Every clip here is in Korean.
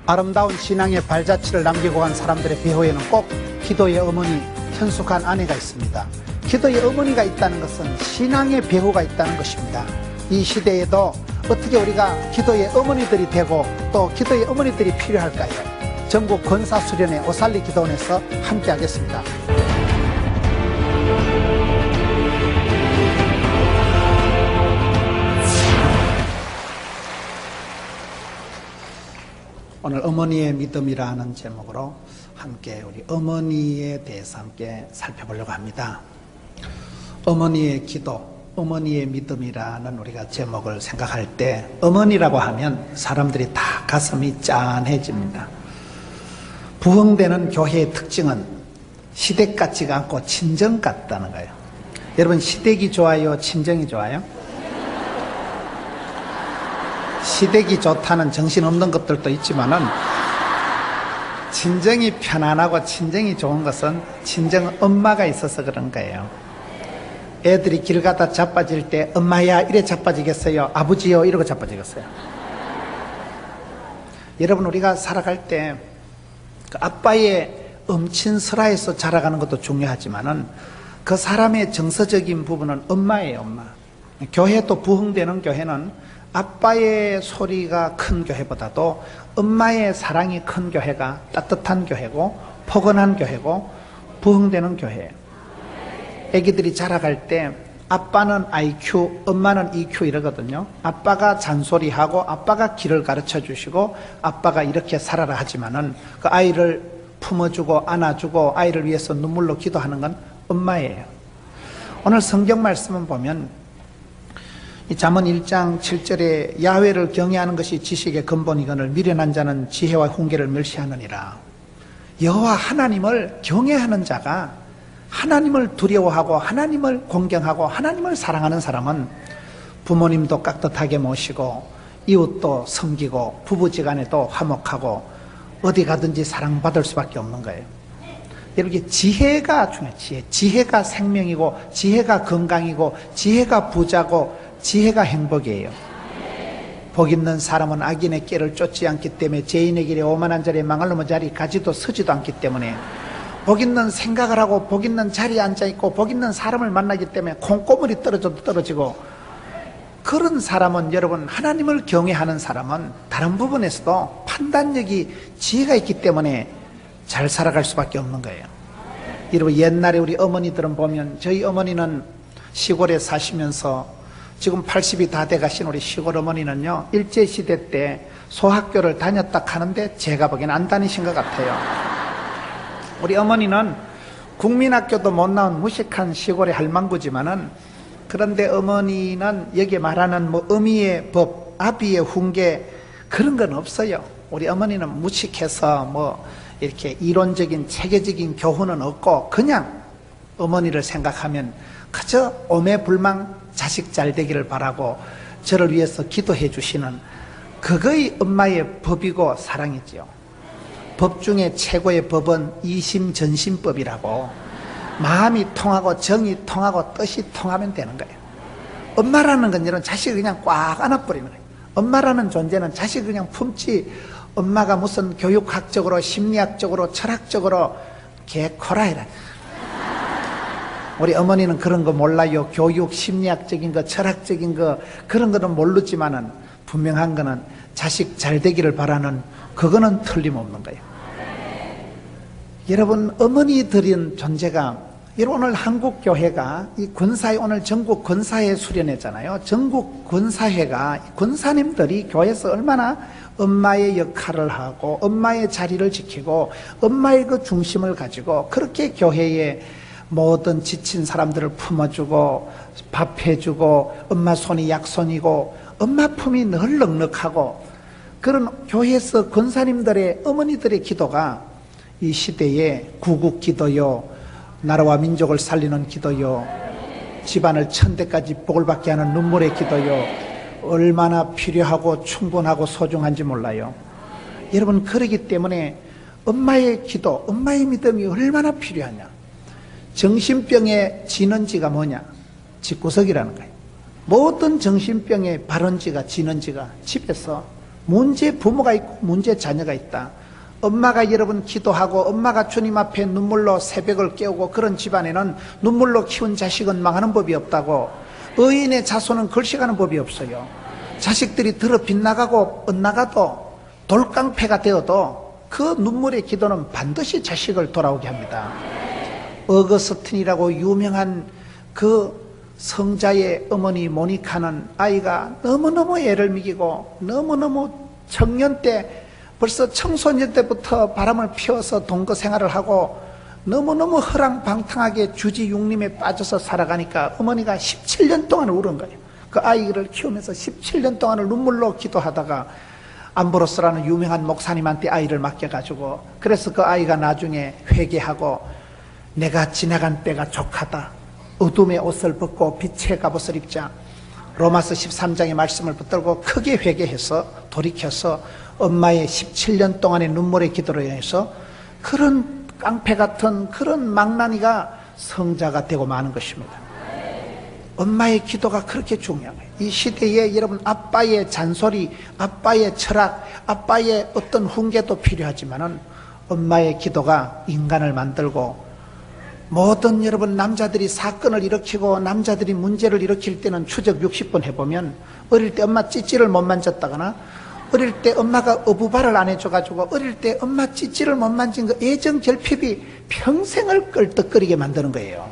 아름다운 신앙의 발자취를 남기고 간 사람들의 배후에는 꼭 기도의 어머니, 현숙한 아내가 있습니다. 기도의 어머니가 있다는 것은 신앙의 배후가 있다는 것입니다. 이 시대에도 어떻게 우리가 기도의 어머니들이 되고 또 기도의 어머니들이 필요할까요? 전국 권사수련회 오살리 기도원에서 함께 하겠습니다. 오늘 어머니의 믿음이라는 제목으로 함께 우리 어머니에 대해서 함께 살펴보려고 합니다. 어머니의 기도, 어머니의 믿음이라는 우리가 제목을 생각할 때 어머니라고 하면 사람들이 다 가슴이 짠해집니다. 부흥되는 교회의 특징은 시댁 같지가 않고 친정 같다는 거예요. 여러분, 시댁이 좋아요? 친정이 좋아요? 시댁이 좋다는 정신없는 것들도 있지만은 친정이 편안하고 친정이 좋은 것은 친정 엄마가 있어서 그런 거예요. 애들이 길 가다 자빠질 때 엄마야 이래 자빠지겠어요? 아버지요 이러고 자빠지겠어요? 여러분, 우리가 살아갈 때 그 아빠의 엄친설화에서 자라가는 것도 중요하지만은 그 사람의 정서적인 부분은 엄마예요. 엄마. 교회도 부흥되는 교회는 아빠의 소리가 큰 교회보다도 엄마의 사랑이 큰 교회가 따뜻한 교회고 포근한 교회고 부흥되는 교회예요. 애기들이 자라갈 때 아빠는 IQ, 엄마는 EQ 이러거든요. 아빠가 잔소리하고 아빠가 길을 가르쳐 주시고 아빠가 이렇게 살아라 하지만은 그 아이를 품어주고 안아주고 아이를 위해서 눈물로 기도하는 건 엄마예요. 오늘 성경 말씀은 보면 이 잠언 1장 7절에 야훼를 경외하는 것이 지식의 근본이거늘 미련한 자는 지혜와 훈계를 멸시하느니라. 여호와 하나님을 경외하는 자가, 하나님을 두려워하고 하나님을 공경하고 하나님을 사랑하는 사람은 부모님도 깍듯하게 모시고 이웃도 섬기고 부부지간에도 화목하고 어디 가든지 사랑받을 수밖에 없는 거예요. 여러분, 지혜가 중요해요. 지혜가 생명이고 지혜가 건강이고 지혜가 부자고 지혜가 행복이에요. 복 있는 사람은 악인의 길을 쫓지 않기 때문에 죄인의 길에 오만한 자리에 망할 놈의 자리 가지도 서지도 않기 때문에 복 있는 생각을 하고 복 있는 자리에 앉아있고 복 있는 사람을 만나기 때문에 콩고물이 떨어져도 떨어지고, 그런 사람은, 여러분, 하나님을 경외하는 사람은 다른 부분에서도 판단력이, 지혜가 있기 때문에 잘 살아갈 수밖에 없는 거예요. 여러분, 옛날에 우리 어머니들은 보면, 저희 어머니는 시골에 사시면서 지금 80이 다 돼가신 우리 시골 어머니는요, 일제시대 때 소학교를 다녔다 하는데 제가 보기에는 안 다니신 것 같아요. 우리 어머니는 국민학교도 못 나온 무식한 시골의 할망구지만은, 그런데 어머니는 여기 말하는 뭐 어미의 법, 아비의 훈계 그런 건 없어요. 우리 어머니는 무식해서 뭐 이렇게 이론적인 체계적인 교훈은 없고 그냥 어머니를 생각하면 그저 오매불망 자식 잘 되기를 바라고 저를 위해서 기도해 주시는 그거의 엄마의 법이고 사랑이지요. 법 중에 최고의 법은 이심전심법이라고, 마음이 통하고 정이 통하고 뜻이 통하면 되는 거예요. 엄마라는 건 이런 자식을 그냥 꽉 안아버리는 거예요. 엄마라는 존재는 자식을 그냥 품지, 엄마가 무슨 교육학적으로 심리학적으로 철학적으로 개코라이라. 우리 어머니는 그런 거 몰라요. 교육 심리학적인 거 철학적인 거 그런 거는 모르지만은 분명한 거는 자식 잘 되기를 바라는 그거는 틀림없는 거예요. 여러분, 어머니들인 존재가, 여러분, 오늘 한국교회가 이 권사회, 오늘 전국 권사회 수련회잖아요. 전국 권사회가, 권사님들이 교회에서 얼마나 엄마의 역할을 하고 엄마의 자리를 지키고 엄마의 그 중심을 가지고 그렇게 교회에 모든 지친 사람들을 품어주고 밥해주고 엄마 손이 약손이고 엄마 품이 늘 넉넉하고, 그런 교회에서 권사님들의, 어머니들의 기도가 이 시대에 구국 기도요, 나라와 민족을 살리는 기도요, 집안을 천대까지 복을 받게 하는 눈물의 기도요, 얼마나 필요하고 충분하고 소중한지 몰라요. 여러분, 그러기 때문에 엄마의 기도, 엄마의 믿음이 얼마나 필요하냐. 정신병의 진원지가 뭐냐? 집구석이라는 거예요. 모든 정신병의 발원지가, 진원지가 집에서 문제 부모가 있고 문제 자녀가 있다. 엄마가 여러분 기도하고 엄마가 주님 앞에 눈물로 새벽을 깨우고 그런 집안에는 눈물로 키운 자식은 망하는 법이 없다고. 의인의 자손은 걸식하는 법이 없어요. 자식들이 들어 빗나가고 엇나가도 돌깡패가 되어도 그 눈물의 기도는 반드시 자식을 돌아오게 합니다. 어거스틴이라고 유명한 그 성자의 어머니 모니카는 아이가 너무너무 애를 먹이고 너무너무 청년 때 벌써 청소년 때부터 바람을 피워서 동거 생활을 하고 너무너무 허랑방탕하게 주지육림에 빠져서 살아가니까 어머니가 17년 동안 울은 거예요. 그 아이를 키우면서 17년 동안을 눈물로 기도하다가 암브로스라는 유명한 목사님한테 아이를 맡겨가지고, 그래서 그 아이가 나중에 회개하고 내가 지나간 때가 족하다, 어둠의 옷을 벗고 빛의 갑옷을 입자, 로마서 13장의 말씀을 붙들고 크게 회개해서 돌이켜서 엄마의 17년 동안의 눈물의 기도로 인해서 그런 깡패 같은 그런 망나니가 성자가 되고 마는 것입니다. 엄마의 기도가 그렇게 중요한 거예요. 이 시대에 여러분 아빠의 잔소리, 아빠의 철학, 아빠의 어떤 훈계도 필요하지만은 엄마의 기도가 인간을 만들고, 모든 여러분 남자들이 사건을 일으키고 남자들이 문제를 일으킬 때는 추적 60번 해보면 어릴 때 엄마 찌찌를 못 만졌다거나 어릴 때 엄마가 어부발을 안 해줘가지고 어릴 때 엄마 찌찌를 못 만진 그 애정 결핍이 평생을 끌떡거리게 만드는 거예요.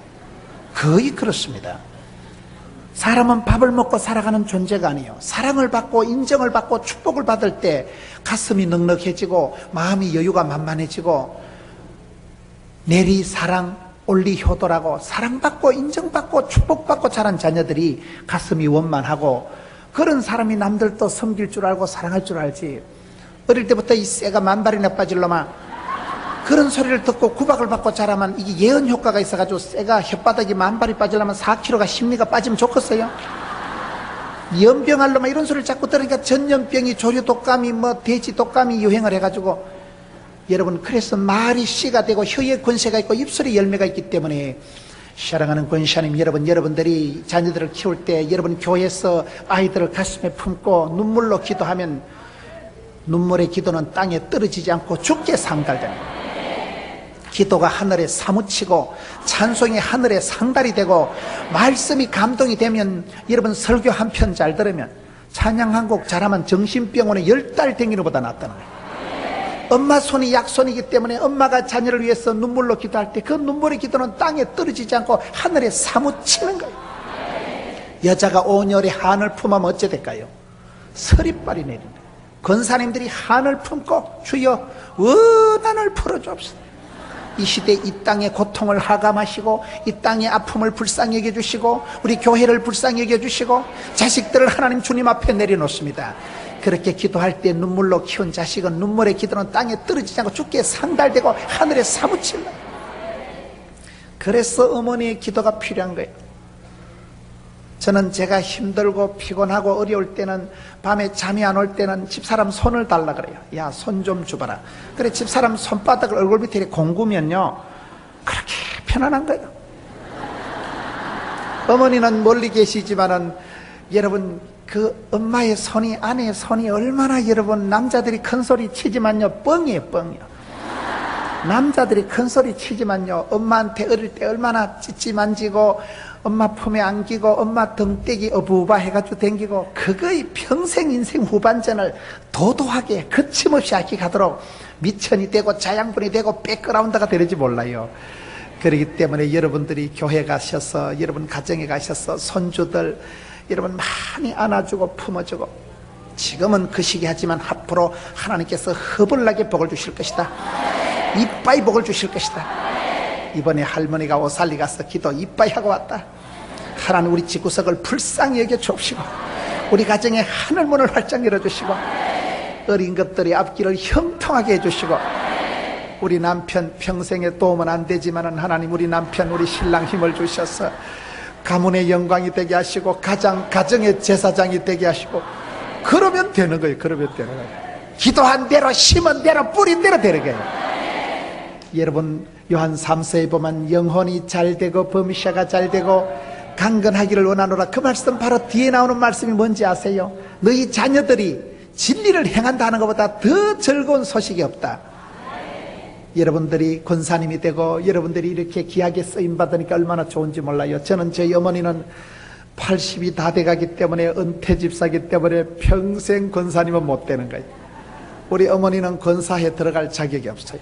거의 그렇습니다. 사람은 밥을 먹고 살아가는 존재가 아니에요. 사랑을 받고 인정을 받고 축복을 받을 때 가슴이 넉넉해지고 마음이 여유가 만만해지고, 내리 사랑 올리 효도라고 사랑받고 인정받고 축복받고 자란 자녀들이 가슴이 원만하고, 그런 사람이 남들도 섬길 줄 알고 사랑할 줄 알지. 어릴 때부터 이 쇠가 만발이나 빠질 놈아, 그런 소리를 듣고 구박을 받고 자라면 이게 예언 효과가 있어가지고 쇠가 혓바닥이 만발이 빠지려면 4kg가 심리가 빠지면 좋겠어요? 연병할 놈아 이런 소리를 자꾸 들으니까 전염병이, 조류 독감이, 돼지 독감이 유행을 해가지고, 여러분 그래서 말이 씨가 되고 혀에 권세가 있고 입술에 열매가 있기 때문에, 사랑하는 권사님 여러분, 여러분들이 자녀들을 키울 때 여러분 교회에서 아이들을 가슴에 품고 눈물로 기도하면 눈물의 기도는 땅에 떨어지지 않고 죽게 상달됩니다. 기도가 하늘에 사무치고 찬송이 하늘에 상달이 되고 말씀이 감동이 되면, 여러분 설교 한 편 잘 들으면 찬양 한 곡 잘하면 정신병원에 10달 댕기는 것보다 낫다는 거예요. 엄마 손이 약손이기 때문에 엄마가 자녀를 위해서 눈물로 기도할 때 그 눈물의 기도는 땅에 떨어지지 않고 하늘에 사무치는 거예요. 여자가 온열에 한을 품으면 어째 될까요? 서리빨이 내린다. 권사님들이 한을 품고 주여 원한을 풀어주옵소서. 이 시대 이 땅의 고통을 하감하시고 이 땅의 아픔을 불쌍히 여겨주시고 우리 교회를 불쌍히 여겨주시고 자식들을 하나님 주님 앞에 내려놓습니다. 그렇게 기도할 때 눈물로 키운 자식은 눈물의 기도는 땅에 떨어지지 않고 죽게 상달되고 하늘에 사무친다. 그래서 어머니의 기도가 필요한 거예요. 저는 제가 힘들고 피곤하고 어려울 때는 밤에 잠이 안 올 때는 집사람 손을 달라 그래요. 야, 손 좀 줘봐라. 그래 집사람 손바닥을 얼굴 밑에 공구면요 그렇게 편안한 거예요. 어머니는 멀리 계시지만은 여러분 그 엄마의 손이, 아내의 손이 얼마나, 여러분 남자들이 큰 소리 치지만요 뻥이에요, 뻥이요. 남자들이 큰 소리 치지만요 엄마한테 어릴 때 얼마나 찌찌 만지고 엄마 품에 안기고 엄마 등떼기 어부바 해가지고 댕기고, 그거의 평생 인생 후반전을 도도하게 거침없이 아끼 가도록 미천이 되고 자양분이 되고 백그라운드가 되는지 몰라요. 그렇기 때문에 여러분들이 교회 가셔서 여러분 가정에 가셔서 손주들 여러분 많이 안아주고 품어주고, 지금은 그 시기 하지만 앞으로 하나님께서 허벌나게 복을 주실 것이다. 이빠이 복을 주실 것이다. 이번에 할머니가 오살리 가서 기도 이빠이 하고 왔다. 하나님 우리 집구석을 불쌍히 여겨 주옵시고 우리 가정에 하늘문을 활짝 열어주시고 어린 것들의 앞길을 형통하게 해주시고, 우리 남편 평생에 도움은 안 되지만은 하나님 우리 남편 우리 신랑 힘을 주셔서 가문의 영광이 되게 하시고 가정의 제사장이 되게 하시고, 그러면 되는 거예요. 그러면 되는 거예요. 기도한 대로 심은 대로 뿌린 대로 되는 거예요. 여러분 요한 3서에 보면 영혼이 잘 되고 범샤가 잘 되고 강건하기를 원하노라, 그 말씀 바로 뒤에 나오는 말씀이 뭔지 아세요? 너희 자녀들이 진리를 행한다 하는 것보다 더 즐거운 소식이 없다. 여러분들이 권사님이 되고 여러분들이 이렇게 귀하게 쓰임받으니까 얼마나 좋은지 몰라요. 저는 저희 어머니는 80이 다 돼가기 때문에 은퇴 집사기 때문에 평생 권사님은 못 되는 거예요. 우리 어머니는 권사에 들어갈 자격이 없어요.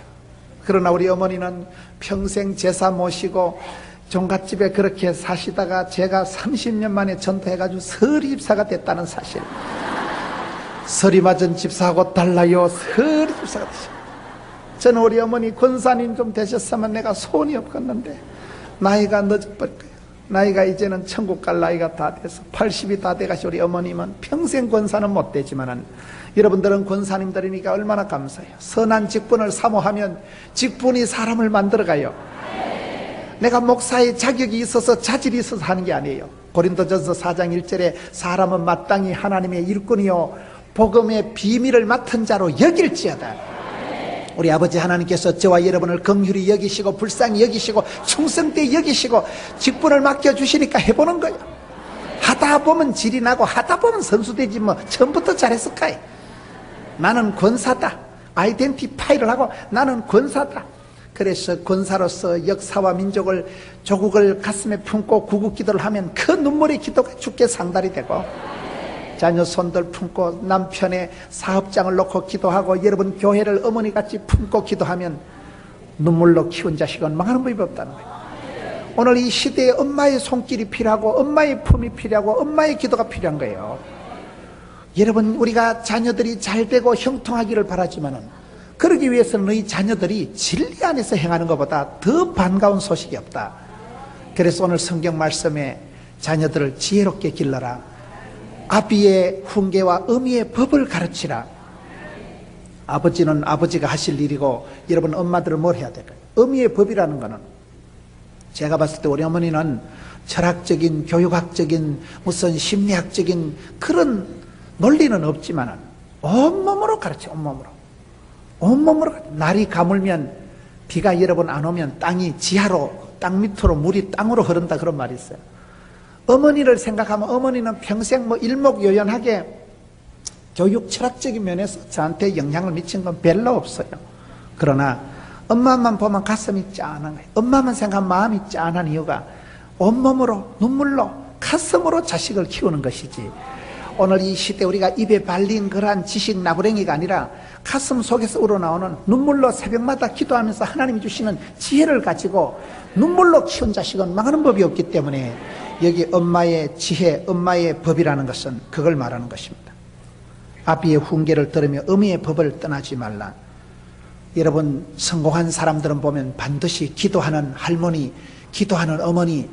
그러나 우리 어머니는 평생 제사 모시고 종갓집에 그렇게 사시다가 제가 30년 만에 전도해가지고 서리 집사가 됐다는 사실. 서리 맞은 집사하고 달라요. 서리 집사가 되죠. 저는 우리 어머니 권사님 좀 되셨으면 내가 소원이 없겠는데 나이가 늦어버릴 거예요. 나이가 이제는 천국 갈 나이가 다 돼서 80이 다 돼가시 우리 어머님은 평생 권사는 못 되지만은 여러분들은 권사님들이니까 얼마나 감사해요. 선한 직분을 사모하면 직분이 사람을 만들어가요. 내가 목사의 자격이 있어서 자질이 있어서 하는 게 아니에요. 고린도전서 4장 1절에 사람은 마땅히 하나님의 일꾼이요 복음의 비밀을 맡은 자로 여길지어다. 우리 아버지 하나님께서 저와 여러분을 긍휼히 여기시고 불쌍히 여기시고 충성되이 여기시고 직분을 맡겨주시니까 해보는 거예요. 하다 보면 질이 나고 하다 보면 선수되지 뭐 처음부터 잘했을까요? 나는 권사다. 아이덴티파이를 하고 나는 권사다. 그래서 권사로서 역사와 민족을 조국을 가슴에 품고 구국기도를 하면 그 눈물의 기도가 주께 상달이 되고 자녀 손들 품고 남편의 사업장을 놓고 기도하고 여러분 교회를 어머니같이 품고 기도하면 눈물로 키운 자식은 망하는 법이 없다는 거예요. 오늘 이 시대에 엄마의 손길이 필요하고 엄마의 품이 필요하고 엄마의 기도가 필요한 거예요. 여러분 우리가 자녀들이 잘되고 형통하기를 바라지만은 그러기 위해서는 너희 자녀들이 진리 안에서 행하는 것보다 더 반가운 소식이 없다. 그래서 오늘 성경 말씀에 자녀들을 지혜롭게 길러라. 아비의 훈계와 어미의 법을 가르치라. 아버지는 아버지가 하실 일이고 여러분 엄마들은 뭘 해야 될까요? 어미의 법이라는 거는 제가 봤을 때 우리 어머니는 철학적인 교육학적인 무슨 심리학적인 그런 논리는 없지만은 온몸으로 가르쳐. 온몸으로 날이 가물면 비가 여러 번 안 오면 땅이 지하로 땅 밑으로 물이 땅으로 흐른다 그런 말이 있어요. 어머니를 생각하면 어머니는 평생 뭐 일목요연하게 교육 철학적인 면에서 저한테 영향을 미친 건 별로 없어요. 그러나 엄마만 보면 가슴이 짠한 거예요. 엄마만 생각하면 마음이 짠한 이유가 온몸으로 눈물로 가슴으로 자식을 키우는 것이지. 오늘 이 시대 우리가 입에 발린 그러한 지식 나부랭이가 아니라 가슴 속에서 우러나오는 눈물로 새벽마다 기도하면서 하나님이 주시는 지혜를 가지고 눈물로 키운 자식은 망하는 법이 없기 때문에 여기 엄마의 지혜, 엄마의 법이라는 것은 그걸 말하는 것입니다. 아비의 훈계를 들으며 어미의 법을 떠나지 말라. 여러분 성공한 사람들은 보면 반드시 기도하는 할머니, 기도하는 어머니,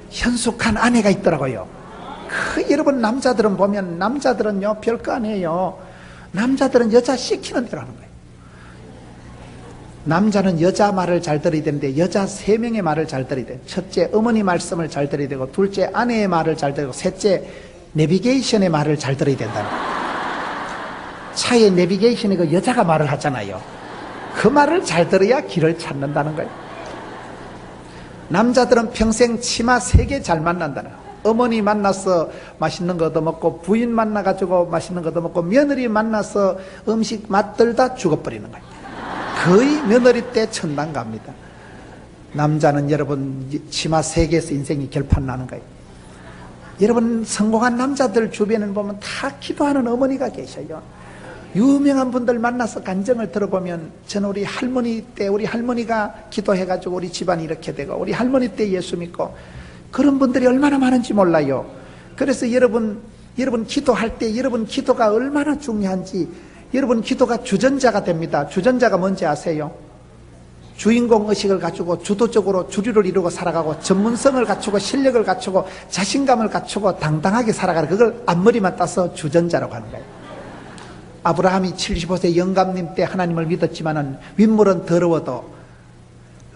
현숙한 아내가 있더라고요. 여러분 남자들은 보면 남자들은요 별거 아니에요. 남자들은 여자 시키는 대로 하는 거예요. 남자는 여자 말을 잘 들어야 되는데 여자 3명의 말을 잘 들어야 돼요. 첫째 어머니 말씀을 잘 들어야 되고 둘째 아내의 말을 잘 들어야 되고 셋째 내비게이션의 말을 잘 들어야 된다는 거예요. 차의 내비게이션에 그 여자가 말을 하잖아요. 그 말을 잘 들어야 길을 찾는다는 거예요. 남자들은 평생 치마 3개 잘 만난다는 거예요. 어머니 만나서 맛있는 거 얻어먹고 부인 만나가지고 맛있는 거 얻어먹고 며느리 만나서 음식 맛들다 죽어버리는 거예요. 거의 며느리 때 천당 갑니다. 남자는 여러분 치마 3개에서 인생이 결판나는 거예요. 여러분 성공한 남자들 주변에 보면 다 기도하는 어머니가 계셔요. 유명한 분들 만나서 간증을 들어보면 저는 우리 할머니 때 우리 할머니가 기도해가지고 우리 집안이 이렇게 되고 우리 할머니 때 예수 믿고 그런 분들이 얼마나 많은지 몰라요. 그래서 여러분 기도할 때 여러분 기도가 얼마나 중요한지 여러분 기도가 주전자가 됩니다. 주전자가 뭔지 아세요? 주인공 의식을 갖추고 주도적으로 주류를 이루고 살아가고 전문성을 갖추고 실력을 갖추고 자신감을 갖추고 당당하게 살아가는 그걸 앞머리만 따서 주전자라고 하는 거예요. 아브라함이 75세 영감님 때 하나님을 믿었지만은 윗물은 더러워도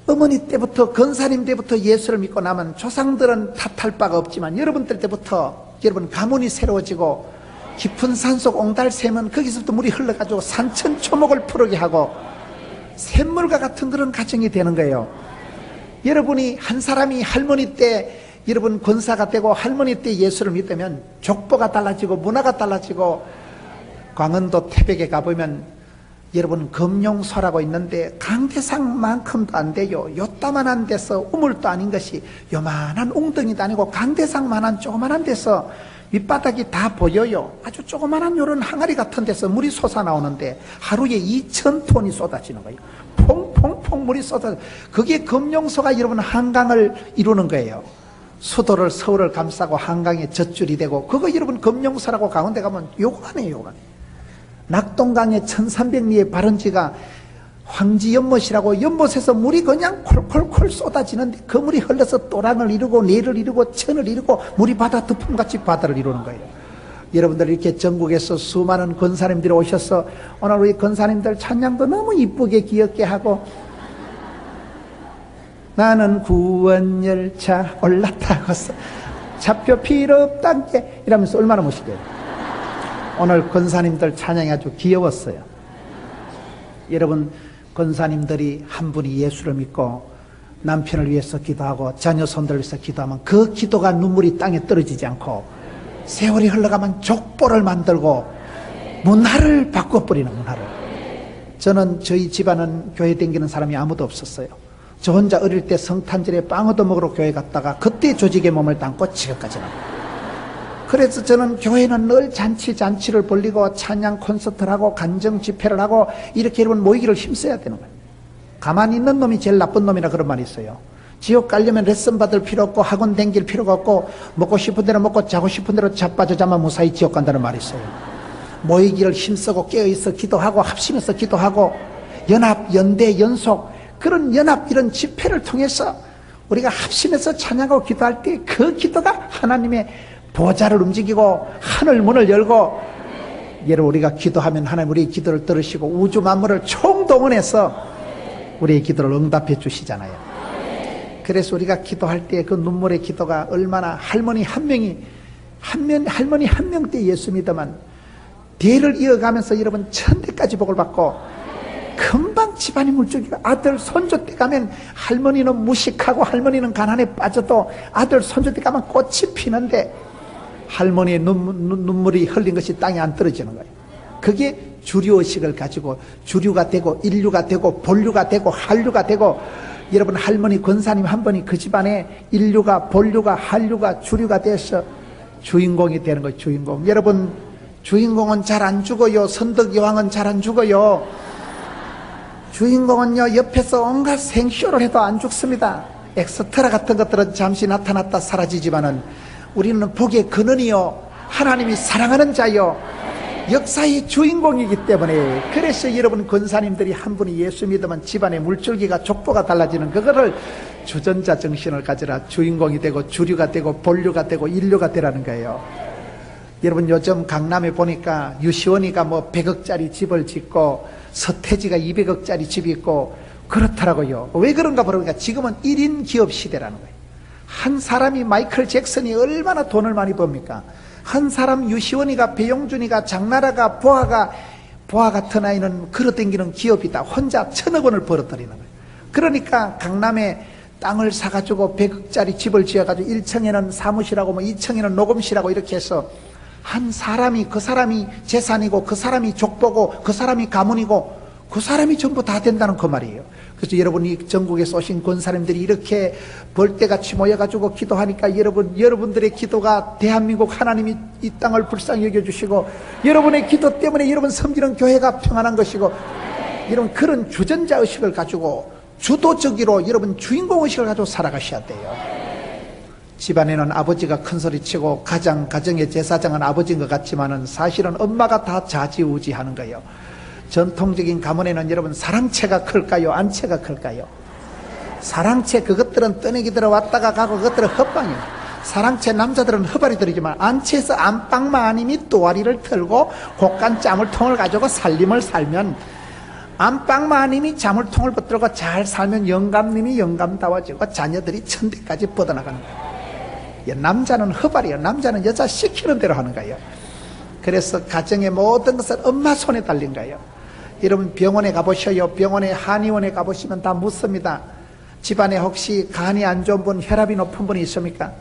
어머니 때부터 권사님 때부터 예수를 믿고 나면 조상들은 탓할 바가 없지만 여러분들 때부터 여러분 가문이 새로워지고 깊은 산속 옹달 새면 거기서부터 물이 흘러가지고 산천초목을 푸르게 하고 샘물과 같은 그런 가정이 되는 거예요. 여러분이 한 사람이 할머니 때 여러분 권사가 되고 할머니 때 예수를 믿으면 족보가 달라지고 문화가 달라지고 광원도 태백에 가보면 여러분 금룡소라고 있는데 강대상만큼도 안 돼요. 요따만한 데서 우물도 아닌 것이 요만한 웅덩이도 아니고 강대상만한 조그만한 데서 밑바닥이 다 보여요. 아주 조그만한 요런 항아리 같은 데서 물이 솟아나오는데 하루에 2,000톤이 쏟아지는 거예요. 퐁퐁퐁 물이 쏟아져. 그게 금룡소가 여러분 한강을 이루는 거예요. 수도를 서울을 감싸고 한강에 젖줄이 되고, 그거 여러분 금룡소라고 강원대 가면 요만해요, 요만해. 낙동강의 1300리의 발원지가 황지 연못이라고, 연못에서 물이 그냥 콜콜콜 쏟아지는데 그 물이 흘러서 또랑을 이루고 내를 이루고 천을 이루고 물이 바다 덮음같이 바다를 이루는 거예요. 여러분들 이렇게 전국에서 수많은 권사님들이 오셔서 오늘 우리 권사님들 찬양도 너무 이쁘게 귀엽게 하고, 나는 구원열차 올라타고서 차표 필요 없단 게 이러면서 얼마나 멋있게요. 오늘 권사님들 찬양이 아주 귀여웠어요. 여러분, 권사님들이 한 분이 예수를 믿고 남편을 위해서 기도하고 자녀 손들을 위해서 기도하면 그 기도가 눈물이 땅에 떨어지지 않고 세월이 흘러가면 족보를 만들고 문화를 바꿔버리는 문화를. 저는 저희 집안은 교회 다니는 사람이 아무도 없었어요. 저 혼자 어릴 때 성탄절에 빵 얻어 먹으러 교회 갔다가 그때 조직에 몸을 담고 지금까지는. 그래서 저는 교회는 늘 잔치를 벌리고 찬양 콘서트를 하고 간정 집회를 하고 이렇게 여러분 모이기를 힘써야 되는 거예요. 가만히 있는 놈이 제일 나쁜 놈이라 그런 말이 있어요. 지옥 가려면 레슨 받을 필요 없고 학원 다닐 필요가 없고 먹고 싶은 대로 먹고 자고 싶은 대로 자빠져 자면 무사히 지옥 간다는 말이 있어요. 모이기를 힘쓰고 깨어있어 기도하고 합심해서 기도하고 연합, 연대, 연속 그런 연합 이런 집회를 통해서 우리가 합심해서 찬양하고 기도할 때 그 기도가 하나님의 보좌를 움직이고 하늘 문을 열고, 여러분 우리가 기도하면 하나님 우리의 기도를 들으시고 우주 만물을 총동원해서 우리의 기도를 응답해 주시잖아요. 그래서 우리가 기도할 때 그 눈물의 기도가 얼마나, 할머니 한 명이 할머니 한 명 때 예수 믿어만 대를 이어가면서 여러분 천대까지 복을 받고, 금방 집안이 물줄기가, 아들 손주 때 가면 할머니는 무식하고 할머니는 가난에 빠져도 아들 손주 때 가면 꽃이 피는데 할머니의 눈물이 흘린 것이 땅에 안 떨어지는 거예요. 그게 주류의식을 가지고 주류가 되고 인류가 되고 본류가 되고 한류가 되고, 여러분 할머니 권사님 한 분이 그 집안에 인류가 본류가 한류가 주류가 돼서 주인공이 되는 거예요. 주인공. 여러분 주인공은 잘 안 죽어요. 선덕 여왕은 잘 안 죽어요. 주인공은요 옆에서 온갖 생쇼를 해도 안 죽습니다. 엑스트라 같은 것들은 잠시 나타났다 사라지지만은 우리는 복의 근원이요 하나님이 사랑하는 자요 역사의 주인공이기 때문에, 그래서 여러분 권사님들이 한 분이 예수 믿으면 집안의 물줄기가 족보가 달라지는, 그거를 주전자 정신을 가지라 주인공이 되고 주류가 되고 본류가 되고 인류가 되라는 거예요. 여러분 요즘 강남에 보니까 유시원이가 뭐 100억짜리 집을 짓고 서태지가 200억짜리 집이 있고 그렇더라고요. 왜 그런가 모르니까 지금은 1인 기업 시대라는 거예요. 한 사람이, 마이클 잭슨이 얼마나 돈을 많이 법니까? 한 사람, 유시원이가, 배용준이가, 장나라가, 보아 같은 아이는 걸어다니는 기업이다. 혼자 1,000억 원을 벌어들이는 거예요. 그러니까 강남에 땅을 사가지고 100억짜리 집을 지어가지고 1층에는 사무실하고 뭐 2층에는 녹음실하고 이렇게 해서 한 사람이, 그 사람이 재산이고 그 사람이 족보고 그 사람이 가문이고 그 사람이 전부 다 된다는 그 말이에요. 그래서 여러분이 전국에서 오신 권사님들이 이렇게 벌떼같이 모여가지고 기도하니까 여러분들의 기도가 대한민국 하나님이 이 땅을 불쌍히 여겨주시고, 여러분의 기도 때문에 여러분 섬기는 교회가 평안한 것이고, 여러분 그런 주전자 의식을 가지고 주도적으로 여러분 주인공 의식을 가지고 살아가셔야 돼요. 집안에는 아버지가 큰소리치고 가정의 제사장은 아버지인 것 같지만은 사실은 엄마가 다 좌지우지하는 거예요. 전통적인 가문에는 여러분 사랑채가 클까요? 안채가 클까요? 사랑채, 그것들은 떠내기 들어왔다가 가고 그것들은 헛방이에요. 사랑채 남자들은 허발이 들이지만 안채에서 안방마님이 또아리를 털고 곡간 자물통을 가지고 살림을 살면, 안방마님이 자물통을 붙들고 잘 살면 영감님이 영감다워지고 자녀들이 천대까지 뻗어나가는 거예요. 남자는 허발이에요. 남자는 여자 시키는 대로 하는 거예요. 그래서 가정의 모든 것은 엄마 손에 달린 거예요. 여러분 병원에 가보셔요. 병원에 한의원에 가보시면 다 묻습니다. 집안에 혹시 간이 안 좋은 분, 혈압이 높은 분이 있습니까?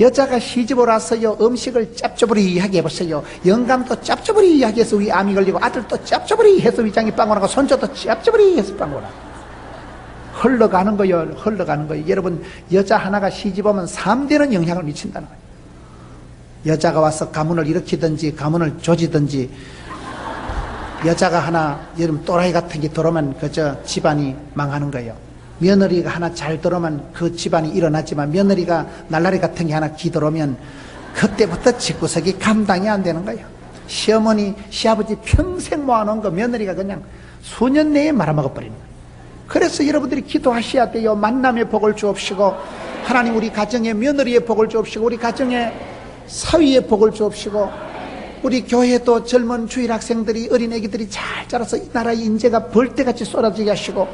여자가 시집을 와서요, 음식을 짭조부리하게 해보세요. 영감도 짭조부리하게 해서 위 암이 걸리고, 아들도 짭조부리해서 위장이 빵고 나고, 손주도 짭조부리해서 빵고 나고. 흘러가는 거요, 흘러가는 거요. 여러분, 여자 하나가 시집 오면 3대는 영향을 미친다는 거예요. 여자가 와서 가문을 일으키든지, 가문을 조지든지, 여자가 하나, 여러분, 또라이 같은 게 들어오면 그저 집안이 망하는 거예요. 며느리가 하나 잘 들어오면 그 집안이 일어나지만, 며느리가 날라리 같은 게 하나 기들어오면 그때부터 집구석이 감당이 안 되는 거예요. 시어머니, 시아버지 평생 모아놓은 거 며느리가 그냥 수년 내에 말아먹어버리는 거예요. 그래서 여러분들이 기도하셔야 돼요. 만남의 복을 주옵시고, 하나님 우리 가정에 며느리의 복을 주옵시고, 우리 가정에 사위의 복을 주옵시고, 우리 교회도 젊은 주일 학생들이, 어린애기들이 잘 자라서 이 나라의 인재가 벌떼같이 쏟아지게 하시고,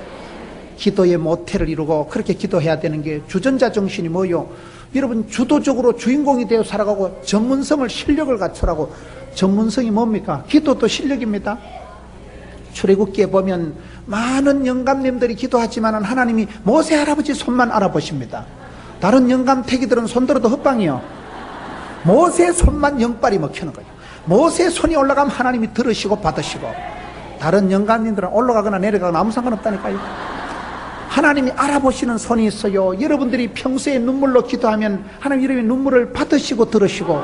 기도의 모태를 이루고, 그렇게 기도해야 되는 게 주전자 정신이 뭐요? 여러분, 주도적으로 주인공이 되어 살아가고, 전문성을, 실력을 갖추라고. 전문성이 뭡니까? 기도도 실력입니다. 출애굽기에 보면 많은 영감님들이 기도하지만 하나님이 모세 할아버지 손만 알아보십니다. 다른 영감 태기들은 손들어도 헛방이요. 모세 손만 영빨이 먹히는 거예요. 모세 손이 올라가면 하나님이 들으시고 받으시고, 다른 영감님들은 올라가거나 내려가거나 아무 상관없다니까요. 하나님이 알아보시는 손이 있어요. 여러분들이 평소에 눈물로 기도하면 하나님 이름의 눈물을 받으시고 들으시고,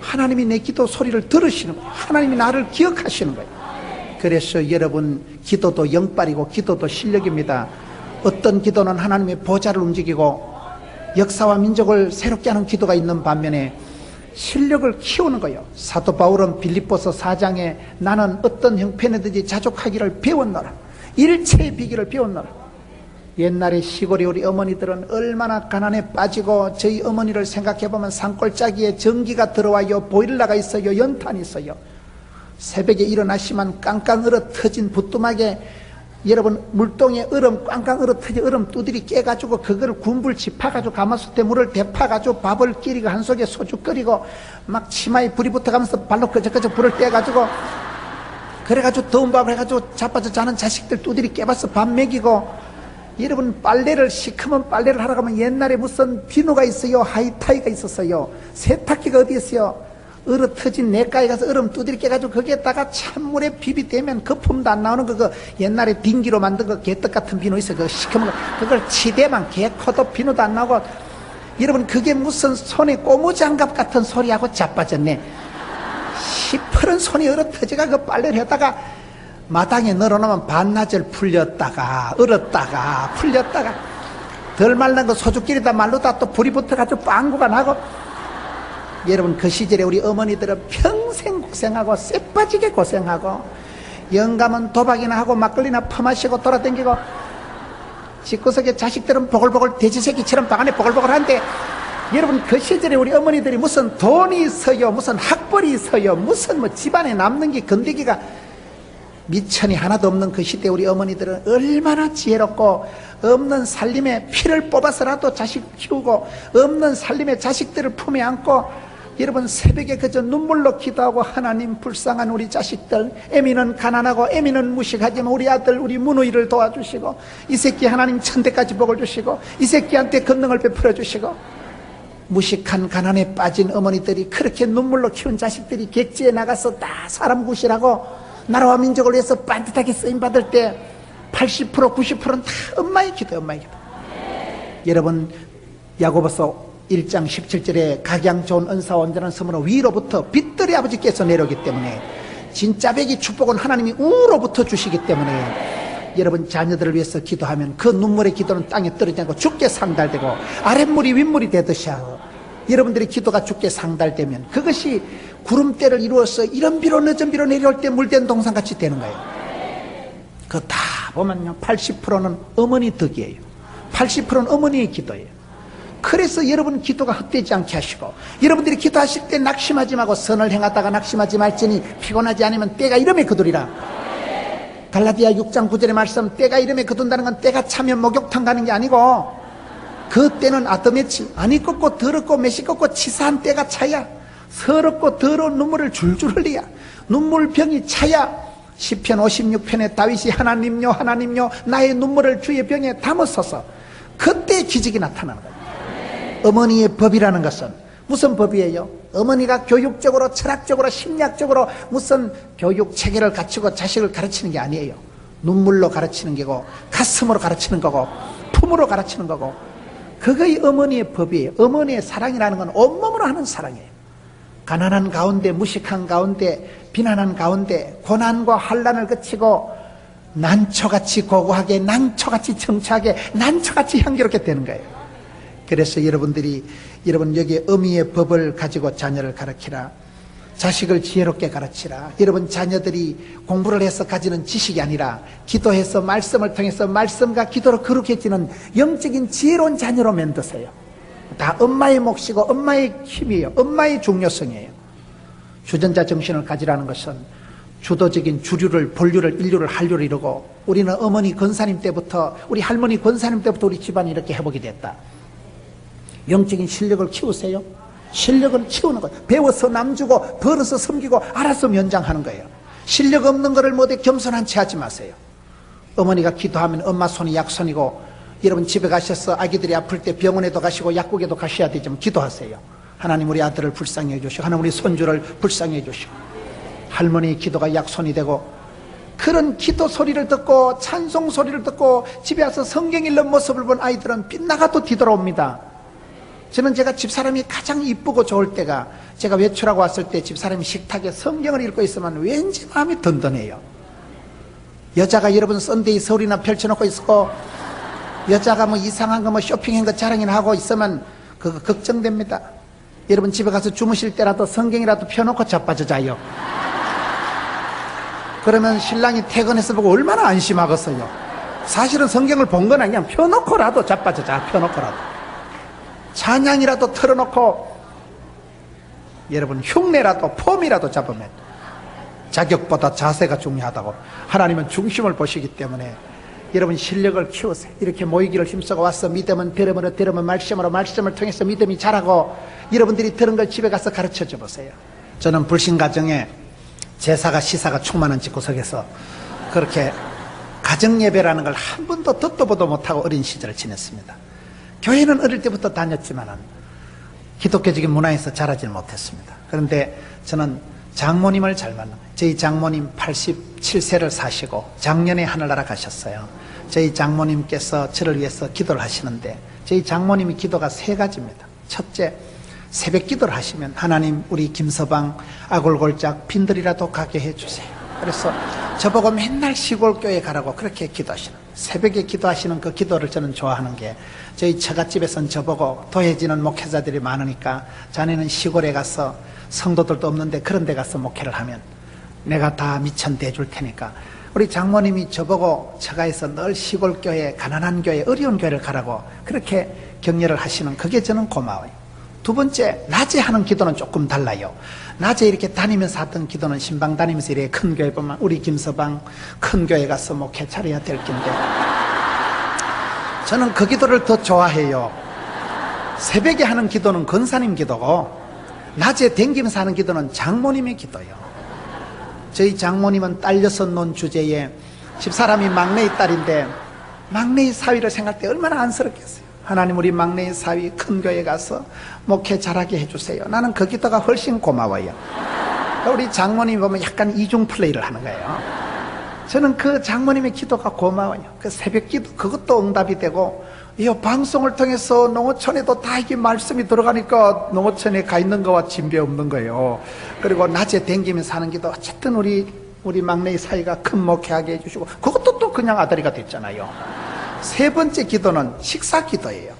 하나님이 내 기도 소리를 들으시는 거예요. 하나님이 나를 기억하시는 거예요. 그래서 여러분, 기도도 영빨이고 기도도 실력입니다. 어떤 기도는 하나님의 보좌를 움직이고 역사와 민족을 새롭게 하는 기도가 있는 반면에 실력을 키우는 거예요. 사도 바울은 빌립보서 4장에 나는 어떤 형편이든지 자족하기를 배웠노라. 일체의 비결을 배웠노라. 옛날에 시골에 우리 어머니들은 얼마나 가난에 빠지고, 저희 어머니를 생각해보면 산골짜기에 전기가 들어와요, 보일러가 있어요, 연탄이 있어요. 새벽에 일어나시면 깡깡 얼어 터진 부뚜막에, 여러분, 물동에 얼음 깡깡 얼어 터진 얼음 두들이 깨가지고 그거를 군불 짚어가지고 가마솥에 물을 데파가지고 밥을 끼리고 한 속에 소주 끓이고 막 치마에 불이 붙어가면서 발로 끄적끄적 불을 떼가지고, 그래가지고 더운 밥을 해가지고 자빠져 자는 자식들 두들이 깨봐서 밥 먹이고, 여러분, 빨래를, 시커먼 빨래를 하러 가면 옛날에 무슨 비누가 있어요, 하이타이가 있었어요. 세탁기가 어디 있어요? 얼어 터진 냇가에 가서 얼음 두드리 깨가지고 거기에다가 찬물에 비비대면 거품도 안 나오는 거, 옛날에 빙기로 만든 거 개떡 같은 비누 있어요. 그 시커먼 거, 그걸 치대만 개 커도 비누도 안 나오고, 여러분, 그게 무슨 손에 고무장갑 같은 소리하고 자빠졌네. 시퍼런 손이 얼어 터져가 그 빨래를 했다가 마당에 널어놓으면 반나절 풀렸다가 얼었다가 풀렸다가 덜 말른 거 소주끼리다 말르다 또 불이 붙어가지고 빵구가 나고. 여러분, 그 시절에 우리 어머니들은 평생 고생하고 쎄빠지게 고생하고, 영감은 도박이나 하고 막걸리나 퍼마시고 돌아다니고, 집구석에 자식들은 보글보글 돼지새끼처럼 방 안에 보글보글한데, 여러분, 그 시절에 우리 어머니들이 무슨 돈이 있어요, 무슨 학벌이 있어요, 무슨 뭐 집안에 남는 게 건더기가 미천이 하나도 없는 그 시대 우리 어머니들은 얼마나 지혜롭고, 없는 살림에 피를 뽑아서라도 자식 키우고, 없는 살림에 자식들을 품에 안고, 여러분, 새벽에 그저 눈물로 기도하고, 하나님, 불쌍한 우리 자식들, 애미는 가난하고 애미는 무식하지만 우리 아들 우리 문우이를 도와주시고, 이 새끼 하나님 천대까지 복을 주시고, 이 새끼한테 권능을 베풀어 주시고. 무식한 가난에 빠진 어머니들이, 그렇게 눈물로 키운 자식들이 객지에 나가서 다 사람 구실하고 나라와 민족을 위해서 반듯하게 쓰임받을 때 80% 90%는 다 엄마의 기도예요, 엄마의 기도. 여러분, 야고보서 1장 17절에 각양 좋은 은사와 온전한 선물은 위로부터 빛들의 아버지께서 내려오기 때문에, 진짜 백이 축복은 하나님이 우로부터 주시기 때문에, 여러분, 자녀들을 위해서 기도하면 그 눈물의 기도는 땅에 떨어지지 않고 주께 상달되고 아랫물이 윗물이 되듯이 하고, 여러분들의 기도가 주께 상달되면 그것이 구름대를 이루어서 이런 비로 늦은 비로 내려올 때 물된 동산같이 되는 거예요. 그거 다 보면요, 80%는 어머니 덕이에요. 80%는 어머니의 기도예요. 그래서 여러분 기도가 헛되지 않게 하시고, 여러분들이 기도하실 때 낙심하지 말고 선을 행하다가 낙심하지 말지니 피곤하지 않으면 때가 이름에 거두리라. 갈라디아 6장 9절의 말씀, 때가 이름에 거둔다는 건 때가 차면 목욕탕 가는 게 아니고, 그 때는 아드메치, 아니 꺾고 더럽고 메시 꺾고 치사한 때가 차야. 서럽고 더러운 눈물을 줄줄 흘리야. 눈물병이 차야. 시편 56편에 다윗이 하나님요 하나님요 나의 눈물을 주의 병에 담으소서, 그때 기적이 나타나는 거예요. 어머니의 법이라는 것은 무슨 법이에요? 어머니가 교육적으로, 철학적으로, 심리학적으로 무슨 교육 체계를 갖추고 자식을 가르치는 게 아니에요. 눈물로 가르치는 게고, 가슴으로 가르치는 거고, 품으로 가르치는 거고, 그거이 어머니의 법이에요. 어머니의 사랑이라는 건 온몸으로 하는 사랑이에요. 가난한 가운데, 무식한 가운데, 비난한 가운데 고난과 환난을 거치고 난초같이 고고하게, 난초같이 청초하게, 난초같이 향기롭게 되는 거예요. 그래서 여러분 여기 어미의 법을 가지고 자녀를 가르치라. 자식을 지혜롭게 가르치라. 여러분 자녀들이 공부를 해서 가지는 지식이 아니라 기도해서 말씀을 통해서 말씀과 기도로 거룩해지는 영적인 지혜로운 자녀로 만드세요. 다 엄마의 몫이고 엄마의 힘이에요. 엄마의 중요성이에요. 주전자 정신을 가지라는 것은 주도적인 주류를, 본류를, 인류를, 한류를 이루고, 우리는 어머니 권사님 때부터, 우리 할머니 권사님 때부터 우리 집안이 이렇게 회복이 됐다. 영적인 실력을 키우세요. 실력을 키우는 거예요. 배워서 남주고 벌어서 섬기고 알아서 면장하는 거예요. 실력 없는 거를 못해 겸손한 채 하지 마세요. 어머니가 기도하면 엄마 손이 약손이고, 여러분 집에 가셔서 아기들이 아플 때 병원에도 가시고 약국에도 가셔야 되지만 기도하세요. 하나님 우리 아들을 불쌍히 해주시고, 하나님 우리 손주를 불쌍히 해주시고. 할머니의 기도가 약손이 되고, 그런 기도 소리를 듣고 찬송 소리를 듣고 집에 와서 성경 읽는 모습을 본 아이들은 빗나가도 뒤돌아옵니다. 저는 제가 집사람이 가장 이쁘고 좋을 때가, 제가 외출하고 왔을 때 집사람이 식탁에 성경을 읽고 있으면 왠지 마음이 든든해요. 여자가 여러분 썬데이 서울이나 펼쳐놓고 있고, 여자가 뭐 이상한 거 뭐 쇼핑한 거 자랑이나 하고 있으면 그거 걱정됩니다. 여러분 집에 가서 주무실 때라도 성경이라도 펴놓고 자빠져 자요. 그러면 신랑이 퇴근해서 보고 얼마나 안심하겠어요. 사실은 성경을 본 건 아니야. 펴놓고라도 자빠져 자. 펴놓고라도 찬양이라도 틀어놓고, 여러분 흉내라도 폼이라도 잡으면, 자격보다 자세가 중요하다고 하나님은 중심을 보시기 때문에 여러분 실력을 키우세요. 이렇게 모이기를 힘쓰고 와서 믿음은 들으면 말씀으로, 말씀을 통해서 믿음이 자라고, 여러분들이 들은 걸 집에 가서 가르쳐 줘 보세요. 저는 불신가정에 제사가 시사가 충만한 집구석에서 그렇게 가정예배라는 걸 한 번도 듣도 보도 못하고 어린 시절을 지냈습니다. 교회는 어릴 때부터 다녔지만은 기독교적인 문화에서 자라지 못했습니다. 그런데 저는 장모님을 잘 만난 거예요. 저희 장모님 87세를 사시고 작년에 하늘나라 가셨어요. 저희 장모님께서 저를 위해서 기도를 하시는데, 저희 장모님의 기도가 세 가지입니다. 첫째, 새벽 기도를 하시면 하나님 우리 김서방 아골골짝 빈들이라도 가게 해주세요. 그래서 저보고 맨날 시골교회 가라고 그렇게 기도하시는, 새벽에 기도하시는 그 기도를 저는 좋아하는 게, 저희 처갓집에서는 저보고 도해지는 목회자들이 많으니까 자네는 시골에 가서 성도들도 없는데 그런 데 가서 목회를 하면 내가 다 미천대 해줄 테니까, 우리 장모님이 저보고 처가에서 늘 시골교회, 가난한 교회, 어려운 교회를 가라고 그렇게 격려를 하시는, 그게 저는 고마워요. 두 번째, 낮에 하는 기도는 조금 달라요. 낮에 이렇게 다니면서 하던 기도는 신방 다니면서 이렇게 큰 교회 보면 우리 김서방 큰 교회 가서 목회 차려야 될 텐데, 저는 그 기도를 더 좋아해요. 새벽에 하는 기도는 권사님 기도고, 낮에 댕기면서 하는 기도는 장모님의 기도예요. 저희 장모님은 딸 여섯 논 주제에 집사람이 막내의 딸인데, 막내의 사위를 생각할 때 얼마나 안쓰럽겠어요. 하나님 우리 막내의 사위 큰 교회 가서 목회 잘하게 해주세요. 나는 그 기도가 훨씬 고마워요. 우리 장모님이 보면 약간 이중 플레이를 하는 거예요. 저는 그 장모님의 기도가 고마워요. 그 새벽 기도, 그것도 응답이 되고, 이 방송을 통해서 농어촌에도 다 이게 말씀이 들어가니까 농어촌에 가 있는 거와 진배 없는 거예요. 그리고 낮에 댕기면서 하는 기도, 어쨌든 우리 막내의 사이가 큰 목회하게 해주시고, 그것도 또 그냥 아들이가 됐잖아요. 세 번째 기도는 식사 기도예요.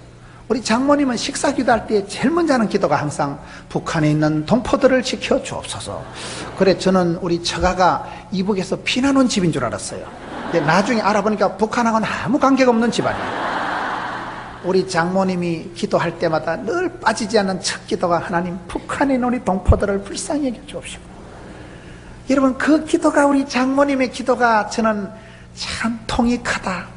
우리 장모님은 식사 기도할 때 제일 먼저 하는 기도가 항상 북한에 있는 동포들을 지켜 주옵소서. 그래, 저는 우리 처가가 이북에서 피난 온 집인 줄 알았어요. 근데 나중에 알아보니까 북한하고는 아무 관계가 없는 집안이에요. 우리 장모님이 기도할 때마다 늘 빠지지 않는 첫 기도가, 하나님 북한에 있는 우리 동포들을 불쌍히 여겨 주옵시고. 여러분, 그 기도가, 우리 장모님의 기도가 저는 참 통익하다.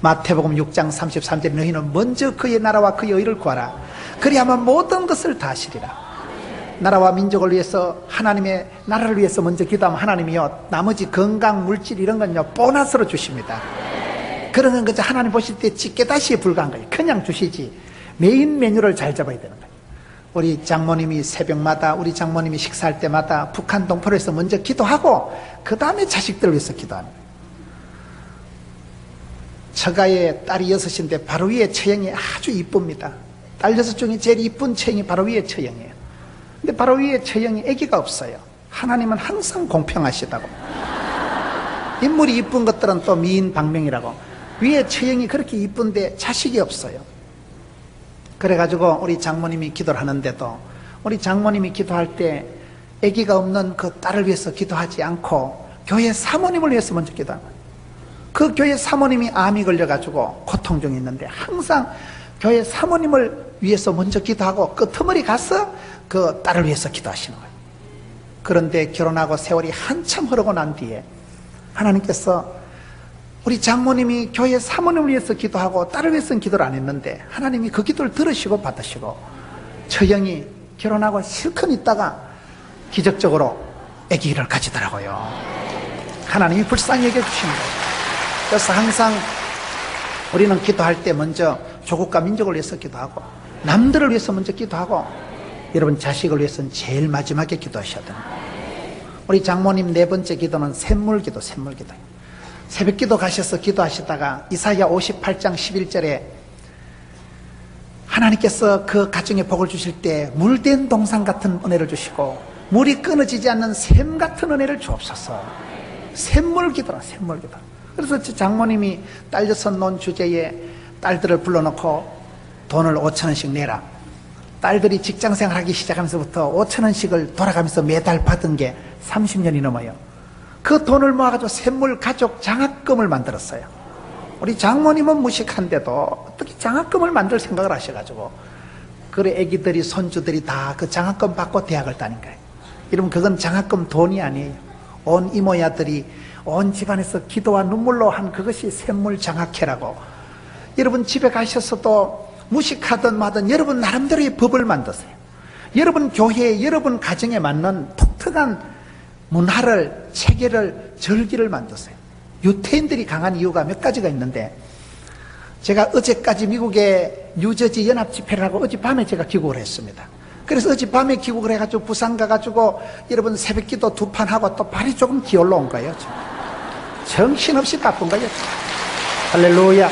마태복음 6장 33절, 너희는 먼저 그의 나라와 그의 의를 구하라. 그리하면 모든 것을 다 하시리라. 나라와 민족을 위해서, 하나님의 나라를 위해서 먼저 기도하면 하나님이요, 나머지 건강, 물질 이런 건요 보너스로 주십니다. 그런 건 그저 하나님 보실 때 집게다시에 불과한 거예요. 그냥 주시지 메인 메뉴를 잘 잡아야 되는 거예요. 우리 장모님이 새벽마다, 우리 장모님이 식사할 때마다 북한 동포로서 먼저 기도하고 그 다음에 자식들을 위해서 기도하는 거예요. 처가에 딸이 6인데 바로 위에 처형이 아주 이쁩니다. 딸 6 중에 제일 이쁜 처형이 바로 위에 처형이에요. 근데 바로 위에 처형이 아기가 없어요. 하나님은 항상 공평하시다고. 인물이 이쁜 것들은 또 미인 방명이라고. 위에 처형이 그렇게 이쁜데 자식이 없어요. 그래가지고 우리 장모님이 기도를 하는데도 우리 장모님이 기도할 때 아기가 없는 그 딸을 위해서 기도하지 않고 교회 사모님을 위해서 먼저 기도하는 거예요. 그 교회 사모님이 암이 걸려가지고 고통 중에 있는데 항상 교회 사모님을 위해서 먼저 기도하고 끄트머리 가서 그 딸을 위해서 기도하시는 거예요. 그런데 결혼하고 세월이 한참 흐르고 난 뒤에 하나님께서 우리 장모님이 교회 사모님을 위해서 기도하고 딸을 위해서는 기도를 안 했는데 하나님이 그 기도를 들으시고 받으시고 처형이 결혼하고 실컷 있다가 기적적으로 아기를 가지더라고요. 하나님이 불쌍히 여겨주신 거예요. 그래서 항상 우리는 기도할 때 먼저 조국과 민족을 위해서 기도하고 남들을 위해서 먼저 기도하고 여러분 자식을 위해서는 제일 마지막에 기도하셔야 됩니다. 우리 장모님 4번째 기도는 샘물기도, 샘물기도. 새벽기도 가셔서 기도하시다가 이사야 58장 11절에 하나님께서 그 가정에 복을 주실 때 물된 동산 같은 은혜를 주시고 물이 끊어지지 않는 샘 같은 은혜를 주옵소서. 샘물기도라, 샘물기도. 그래서 장모님이 딸 6 논 주제에 딸들을 불러놓고 돈을 5,000원씩 내라. 딸들이 직장생활 하기 시작하면서부터 5,000원씩을 돌아가면서 매달 받은 게 30년이 넘어요. 그 돈을 모아가지고 샘물 가족 장학금을 만들었어요. 우리 장모님은 무식한데도 어떻게 장학금을 만들 생각을 하셔가지고 그래 애기들이 손주들이 다 그 장학금 받고 대학을 다닌 거예요. 여러분 그건 장학금 돈이 아니에요. 온 이모야들이 온 집안에서 기도와 눈물로 한 그것이 샘물 장학회라고. 여러분 집에 가셔서도 무식하든 마든 여러분 나름대로의 법을 만드세요. 여러분 교회에 여러분 가정에 맞는 독특한 문화를, 체계를, 절기를 만드세요. 유태인들이 강한 이유가 몇 가지가 있는데 제가 어제까지 미국의 뉴저지 연합집회를 하고 어젯밤에 제가 귀국을 했습니다. 그래서 어젯밤에 귀국을 해가지고 부산 가가지고 여러분 새벽기도 2판 하고 또 발이 조금 기어올라 온 거예요. 정신없이 바쁜 거예요. 할렐루야.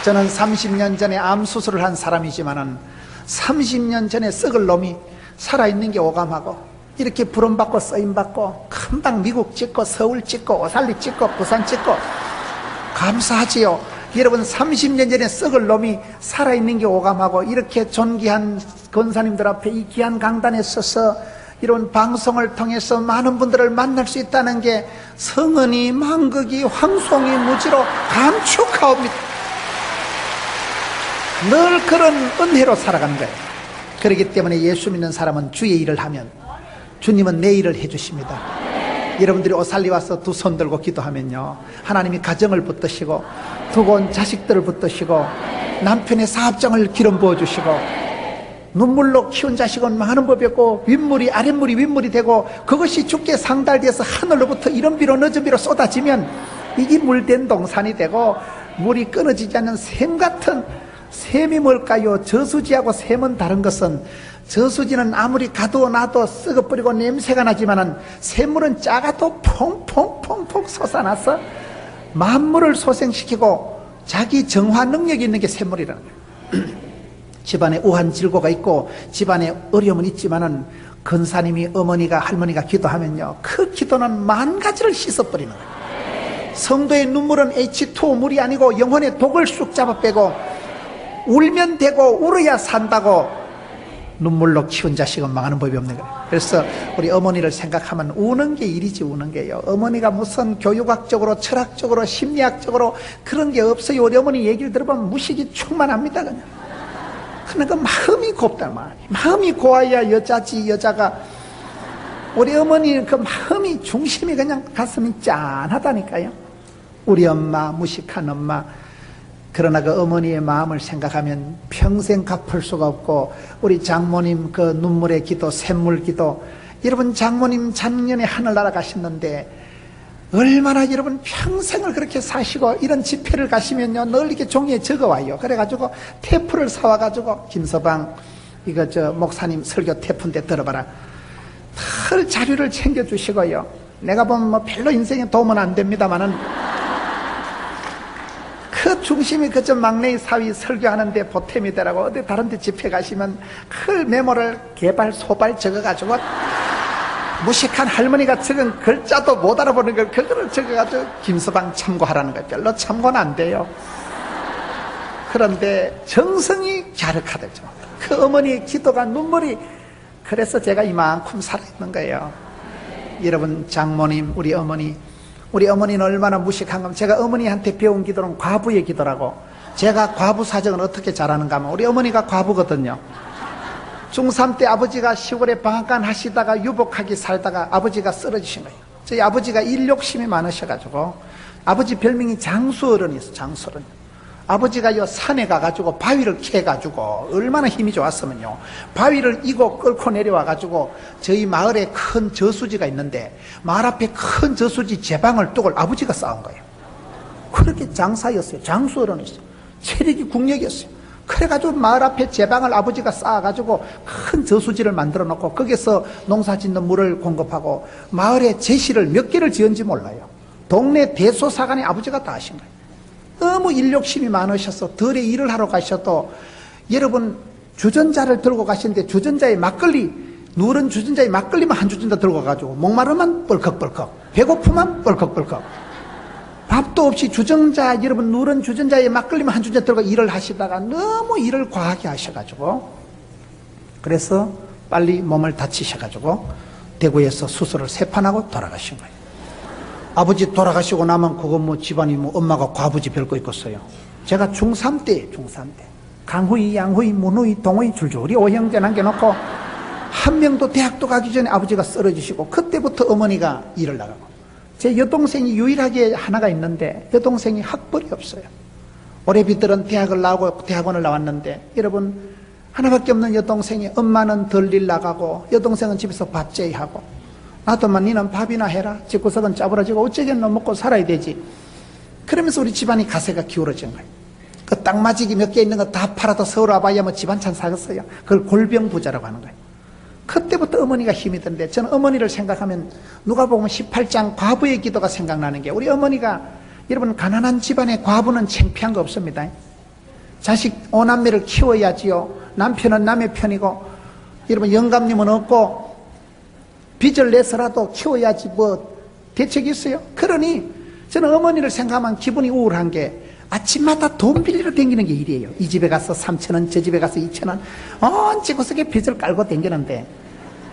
저는 30년 전에 암 수술을 한 사람이지만은 30년 전에 썩을 놈이 살아있는 게 오감하고 이렇게 부름받고 쓰임받고 금방 미국 찍고 서울 찍고 오살리 찍고 부산 찍고 감사하지요. 여러분 30년 전에 썩을 놈이 살아있는 게 오감하고 이렇게 존귀한 권사님들 앞에 이 귀한 강단에 서서 이런 방송을 통해서 많은 분들을 만날 수 있다는 게 성은이 망극이 황송이 무지로 감축하옵니다. 늘 그런 은혜로 살아가는 거예요. 그렇기 때문에 예수 믿는 사람은 주의 일을 하면 주님은 내 일을 해주십니다. 여러분들이 오살리 와서 2 손 들고 기도하면요 하나님이 가정을 붙드시고 두고 온 자식들을 붙드시고 남편의 사업장을 기름 부어주시고 눈물로 키운 자식은 많은 법이 없고 윗물이 아랫물이 윗물이 되고 그것이 주께 상달되어서 하늘로부터 이런 비로 늦은 비로 쏟아지면 이게 물된 동산이 되고 물이 끊어지지 않는 샘 같은 샘이 뭘까요? 저수지하고 샘은 다른 것은 저수지는 아무리 가두어 놔도 썩어버리고 냄새가 나지만은 샘물은 작아도 퐁퐁퐁퐁 솟아나서 만물을 소생시키고 자기 정화 능력이 있는 게 샘물이라는 거예요. 집안에 우한 질고가 있고 집안에 어려움은 있지만은 근사님이 어머니가 할머니가 기도하면요 그 기도는 10,000가지를 씻어버리는 거예요. 성도의 눈물은 H2O 물이 아니고 영혼의 독을 쑥 잡아 빼고 울면 되고 울어야 산다고 눈물로 키운 자식은 망하는 법이 없는 거예요. 그래서 우리 어머니를 생각하면 우는 게 일이지 우는 게요. 어머니가 무슨 교육학적으로 철학적으로 심리학적으로 그런 게 없어요. 우리 어머니 얘기를 들어보면 무식이 충만합니다. 그냥. 그러니까 마음이 곱다. 마음이 고와야 여자지. 여자가 우리 어머니 그 마음이 중심이 그냥 가슴이 짠하다니까요. 우리 엄마 무식한 엄마 그러나 그 어머니의 마음을 생각하면 평생 갚을 수가 없고 우리 장모님 그 눈물의 기도 샘물 기도 여러분 장모님 작년에 하늘나라 가셨는데 얼마나 여러분 평생을 그렇게 사시고 이런 집회를 가시면요 늘 이렇게 종이에 적어와요. 그래가지고 테이프를 사와가지고 김서방 이거 저 목사님 설교 테이프인데 들어봐라. 늘 자료를 챙겨주시고요. 내가 보면 뭐 별로 인생에 도움은 안 됩니다만은 그 중심이 그저 막내의 사위 설교하는데 보탬이 되라고 어디 다른 데 집회 가시면 그 메모를 개발 소발 적어가지고 무식한 할머니가 적은 글자도 못 알아보는 걸 그거를 적어가지고 김서방 참고하라는 거예요. 별로 참고는 안 돼요. 그런데 정성이 갸륵하대죠. 그 어머니의 기도가 눈물이 그래서 제가 이만큼 살아있는 거예요. 여러분 장모님 우리 어머니는 얼마나 무식한 건 제가 어머니한테 배운 기도는 과부의 기도라고. 제가 과부 사정을 어떻게 잘하는가 하면 우리 어머니가 과부거든요. 중3 때 아버지가 시골에 방앗간 하시다가 유복하게 살다가 아버지가 쓰러지신 거예요. 저희 아버지가 일 욕심이 많으셔가지고 아버지 별명이 장수어른이었어요. 장수어른. 아버지가 요 산에 가가지고 바위를 캐가지고 얼마나 힘이 좋았으면요 바위를 이고 끌고 내려와가지고 저희 마을에 큰 저수지가 있는데 마을 앞에 큰 저수지 제방을 뚝을 아버지가 쌓은 거예요. 그렇게 장사였어요. 장수어른이었어요. 체력이 국력이었어요. 그래가지고 마을 앞에 제방을 아버지가 쌓아가지고 큰 저수지를 만들어 놓고 거기서 농사 짓는 물을 공급하고 마을에 제시를 몇 개를 지은지 몰라요. 동네 대소사관에 아버지가 다 하신 거예요. 너무 일욕심이 많으셔서 덜에 일을 하러 가셔도 여러분 주전자를 들고 가시는데 주전자에 막걸리 누른 주전자에 막걸리만 한 주전자 들고 가가지고 목마르면 뻘컥뻘컥 배고프면 뻘컥뻘컥 밥도 없이 주전자 여러분 누른 주전자에 막걸리만 한 주전자 들고 일을 하시다가 너무 일을 과하게 하셔가지고 그래서 빨리 몸을 다치셔가지고 대구에서 수술을 3판 하고 돌아가신 거예요. 아버지 돌아가시고 나면 그거 뭐 집안이 뭐 엄마가 과부지 별거 있겠어요. 제가 중3 때 강후이, 양후이, 문후이, 동후이 줄줄이 5형제 남겨놓고 한 명도 대학도 가기 전에 아버지가 쓰러지시고 그때부터 어머니가 일을 나가고 제 여동생이 유일하게 하나가 있는데 여동생이 학벌이 없어요. 올해비들은 대학을 나오고 대학원을 나왔는데 여러분 하나밖에 없는 여동생이 엄마는 덜 일 나가고 여동생은 집에서 밥제이하고 나도만 니는 밥이나 해라. 집구석은 짜부라지고 어쩌겠노 먹고 살아야 되지. 그러면서 우리 집안이 가세가 기울어진 거예요. 그 땅마지기 몇 개 있는 거 다 팔아도 서울 와봐야 뭐 집안찬 사겠어요. 그걸 골병부자라고 하는 거예요. 그때부터 어머니가 힘이 드는데 저는 어머니를 생각하면 누가 보면 18장 과부의 기도가 생각나는 게 우리 어머니가 여러분 가난한 집안의 과부는 창피한 거 없습니다. 자식 5남매를 키워야지요. 남편은 남의 편이고 여러분 영감님은 없고 빚을 내서라도 키워야지 뭐 대책이 있어요. 그러니 저는 어머니를 생각하면 기분이 우울한 게 아침마다 돈 빌리러 다니는 게 일이에요. 이 집에 가서 3,000원 저 집에 가서 2,000원 언제 구석에 빚을 깔고 다니는데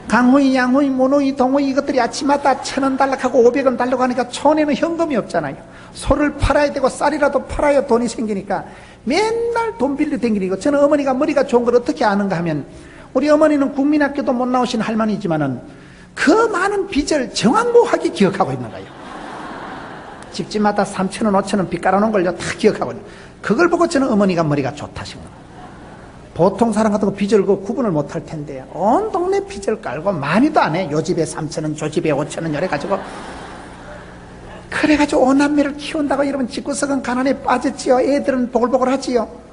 강호이 양호이 모노이 동호이 이것들이 아침마다 1,000원 달라고 500원 달라고 하니까 촌에는 현금이 없잖아요. 소를 팔아야 되고 쌀이라도 팔아야 돈이 생기니까 맨날 돈 빌리러 다니는 거. 저는 어머니가 머리가 좋은 걸 어떻게 아는가 하면 우리 어머니는 국민학교도 못 나오신 할머니지만은 그 많은 빚을 정확하게 기억하고 있는 거예요. 집집마다 3,000원, 5,000원 빚 깔아놓은 걸 다 기억하고 있는 거예요. 그걸 보고 저는 어머니가 머리가 좋다신 거예요. 보통 사람 같은 거 빚을 그 구분을 못할 텐데 온 동네 빚을 깔고 많이도 안 해. 요 집에 3,000원, 저 집에 5,000원 이래가지고 그래가지고 5남매를 키운다고 여러분 집구석은 가난에 빠졌지요. 애들은 보글보글하지요.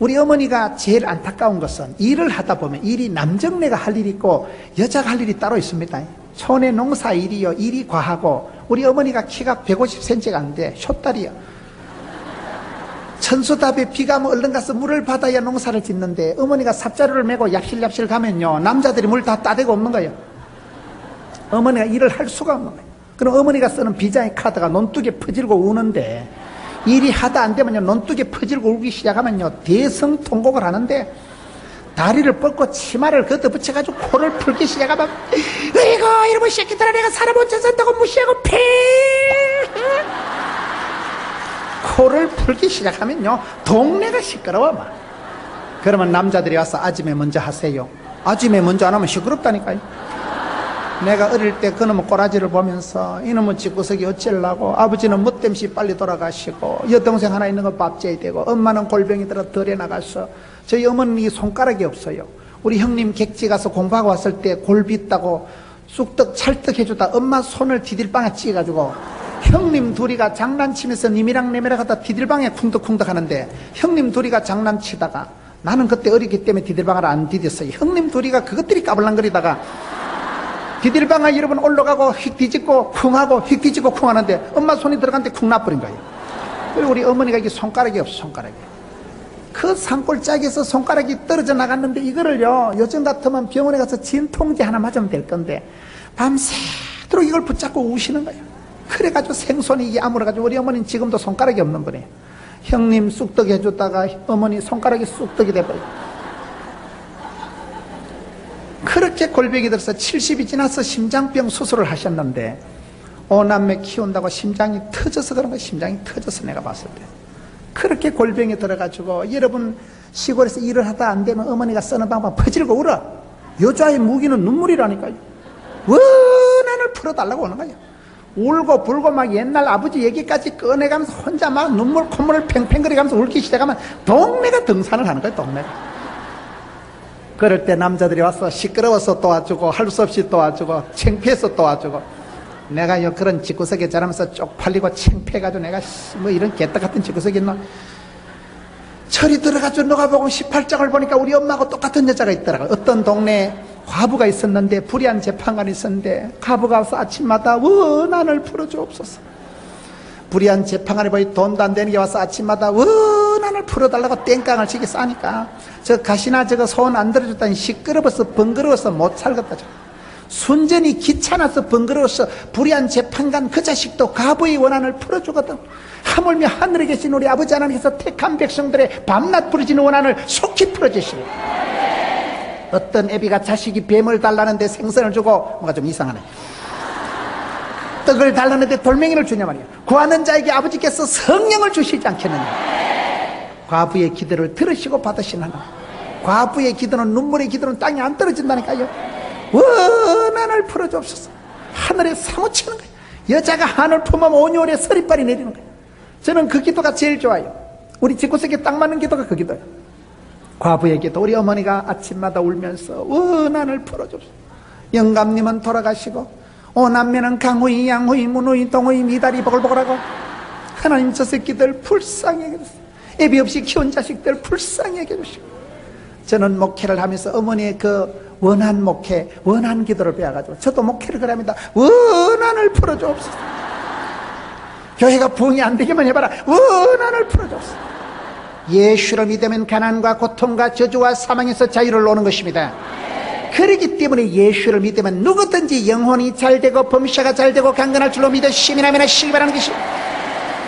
우리 어머니가 제일 안타까운 것은 일을 하다 보면 일이 남정네가 할 일이 있고 여자가 할 일이 따로 있습니다. 촌의 농사 일이요. 일이 과하고 우리 어머니가 키가 150cm가 안 돼. 숏다리요. 천수답에 비가 뭐 얼른 가서 물을 받아야 농사를 짓는데 어머니가 삽자루를 메고 얍실얍실 가면요. 남자들이 물 다 따대고 없는 거예요. 어머니가 일을 할 수가 없는 거예요. 그럼 어머니가 쓰는 비자의 카드가 논두개 퍼질고 우는데 일이 하다 안 되면요 논두개 퍼질고 울기 시작하면요 대성통곡을 하는데 다리를 뻗고 치마를 걷어붙여가지고 코를 풀기 시작하면 이거 이러면 새끼들아 내가 사람 못 찾았다고 무시하고 폐 코를 풀기 시작하면요 동네가 시끄러워 막. 그러면 남자들이 와서 아침에 먼저 하세요. 아침에 먼저 안 하면 시끄럽다니까요. 내가 어릴 때 그놈의 꼬라지를 보면서 이놈의 집구석이 어쩌려고 아버지는 못됨시 빨리 돌아가시고 여동생 하나 있는 거 밥제이 되고 엄마는 골병이 들어 덜에 나가서 저희 어머니 손가락이 없어요. 우리 형님 객지 가서 공부하고 왔을 때 골비 있다고 쑥떡 찰떡 해주다 엄마 손을 디딜방에 찌가지고 형님 둘이가 장난치면서 님이랑 내매랑 하다 디딜방에 쿵덕쿵덕 하는데, 형님 둘이가 장난치다가, 나는 그때 어리기 때문에 디딜방을 안 디뎠어요. 형님 둘이가 그것들이 까불랑거리다가 디딜방에 여러분 올라가고 휙 뒤집고 쿵 하고 휙 뒤집고 쿵 하는데 엄마 손이 들어갔는데 쿵 나버린 거예요. 그리고 우리 어머니가 이게 손가락이 없어, 손가락이. 그 산골짜기에서 손가락이 떨어져 나갔는데, 이거를요, 요즘 같으면 병원에 가서 진통제 하나 맞으면 될 건데 밤새도록 이걸 붙잡고 우시는 거예요. 그래가지고 생손이 이게 아물어가지고 우리 어머니는 지금도 손가락이 없는 분이에요. 형님 쑥떡이 해줬다가 어머니 손가락이 쑥떡이 돼버려요. 그렇게 골병이 들어서 70이 지나서 심장병 수술을 하셨는데, 오남매 키운다고 심장이 터져서 그런 거예요. 심장이 터져서 내가 봤을 때. 그렇게 골병이 들어가지고, 여러분 시골에서 일을 하다 안 되면 어머니가 쓰는 방법 퍼질고 울어. 여자의 무기는 눈물이라니까요. 원한을 풀어달라고 하는 거예요. 울고 불고 막 옛날 아버지 얘기까지 꺼내가면서 혼자 막 눈물 콧물을 팽팽거리면서 울기 시작하면 동네가 등산을 하는 거예요, 동네가. 그럴 때 남자들이 와서 시끄러워서 도와주고, 할 수 없이 도와주고, 창피해서 도와주고. 내가 그런 집구석에 자라면서 쪽팔리고 창피해가지고 내가 뭐 이런 개떡 같은 집구석이 있나? 철이 들어가지고 누가복음 18장을 보니까 우리 엄마하고 똑같은 여자가 있더라고요. 어떤 동네에 과부가 있었는데, 불의한 재판관이 있었는데, 과부가 와서 아침마다 원한을 풀어주옵소서. 불의한 재판관이 보니 돈도 안 되는 게 와서 아침마다 원한을 풀어달라고 땡깡을 치게 싸니까, 저 가시나 저거 소원 안 들어줬다니 시끄러워서 번거로워서 못 살겠다. 순전히 귀찮아서 번거로워서 불의한 재판관 그 자식도 과부의 원한을 풀어주거든. 하물며 하늘에 계신 우리 아버지 하나님께서 택한 백성들의 밤낮 부르짖는 원한을 속히 풀어주시오. 어떤 애비가 자식이 뱀을 달라는데 생선을 주고, 뭔가 좀 이상하네. 떡을 달라는데 돌멩이를 주냐 말이야. 구하는 자에게 아버지께서 성령을 주시지 않겠느냐. 과부의 기도를 들으시고 받으신 하나님. 과부의 기도는, 눈물의 기도는 땅에 안 떨어진다니까요. 원한을 풀어주옵소서. 하늘에 사무치는 거예요. 여자가 하늘 품으면 온유월에 서리빨이 내리는 거예요. 저는 그 기도가 제일 좋아요. 우리 집구석에 딱 맞는 기도가 그 기도예요. 과부의 기도. 우리 어머니가 아침마다 울면서 원한을 풀어주옵소서. 영감님은 돌아가시고, 오남매는 강후이, 양후이, 문후이, 동후이, 미다리 보글보글하고, 하나님 저 새끼들 불쌍히 해주세요. 애비 없이 키운 자식들 불쌍히 해주시고. 저는 목회를 하면서 어머니의 그 원한 목회, 원한 기도를 배워가지고 저도 목회를 그럽니다. 원한을 풀어주옵소서. 교회가 부흥이 안 되기만 해봐라. 원한을 풀어주옵소서. 예수를 믿으면 가난과 고통과 저주와 사망에서 자유를 노는 것입니다. 그렇기 때문에 예수를 믿으면 누구든지 영혼이 잘되고 범사가 잘되고 강건할 줄로 믿어 시민하면 하시기 바라는 것이,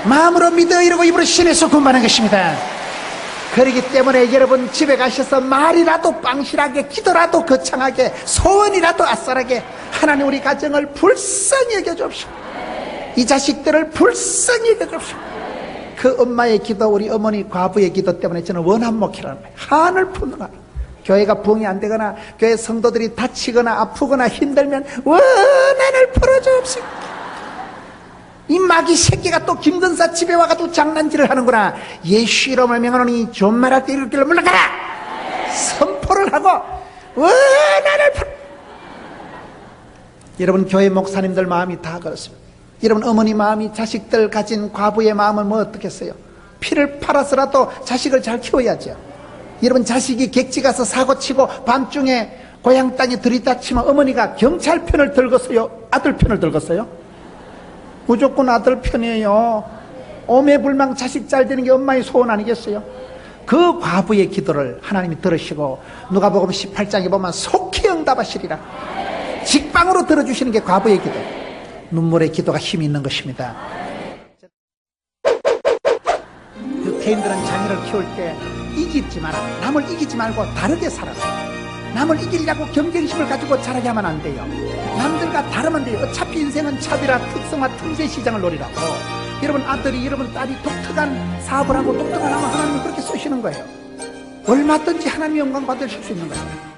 마음으로 믿어 이러고 입으로 신에서 구원받는 것입니다. 그렇기 때문에 여러분 집에 가셔서 말이라도 빵실하게, 기도라도 거창하게, 소원이라도 아싸하게 하나님 우리 가정을 불쌍히 여겨주옵시오. 이 자식들을 불쌍히 여겨주옵시오. 그 엄마의 기도, 우리 어머니 과부의 기도 때문에 저는 원한 목회라는 거예요. 한을 푸는 거예요. 교회가 부흥이 안 되거나 교회 성도들이 다치거나 아프거나 힘들면 원한을 풀어주옵시오. 이 마귀 새끼가 또 김근사 집에 와가지고 장난질을 하는구나. 예수 이름을 명하노니 존말할 때 이럴 길로 물러가라. 선포를 하고 원한을 풀어. 여러분 교회 목사님들 마음이 다 그렇습니다. 여러분 어머니 마음이, 자식들 가진 과부의 마음은 뭐 어떻겠어요? 피를 팔아서라도 자식을 잘 키워야죠. 여러분 자식이 객지 가서 사고치고 밤중에 고향 땅에 들이닥치면 어머니가 경찰 편을 들겠어요? 아들 편을 들겠어요? 무조건 아들 편이에요. 오매불망 자식 잘 되는 게 엄마의 소원 아니겠어요? 그 과부의 기도를 하나님이 들으시고 누가복음 18장에 보면 속히 응답하시리라. 직방으로 들어주시는 게 과부의 기도. 눈물의 기도가 힘이 있는 것입니다. 유태인들은 자녀를 키울 때 이기지 마라. 남을 이기지 말고 다르게 살아라. 남을 이기려고 경쟁심을 가지고 자라게 하면 안 돼요. 남들과 다르면 돼요. 어차피 인생은 차별화, 특성화, 틈새 시장을 노리라고. 여러분 아들이, 여러분 딸이 독특한 사업을 하고 독특한 하면 하나님은 그렇게 쓰시는 거예요. 얼마든지 하나님 영광 받으실 수 있는 거예요.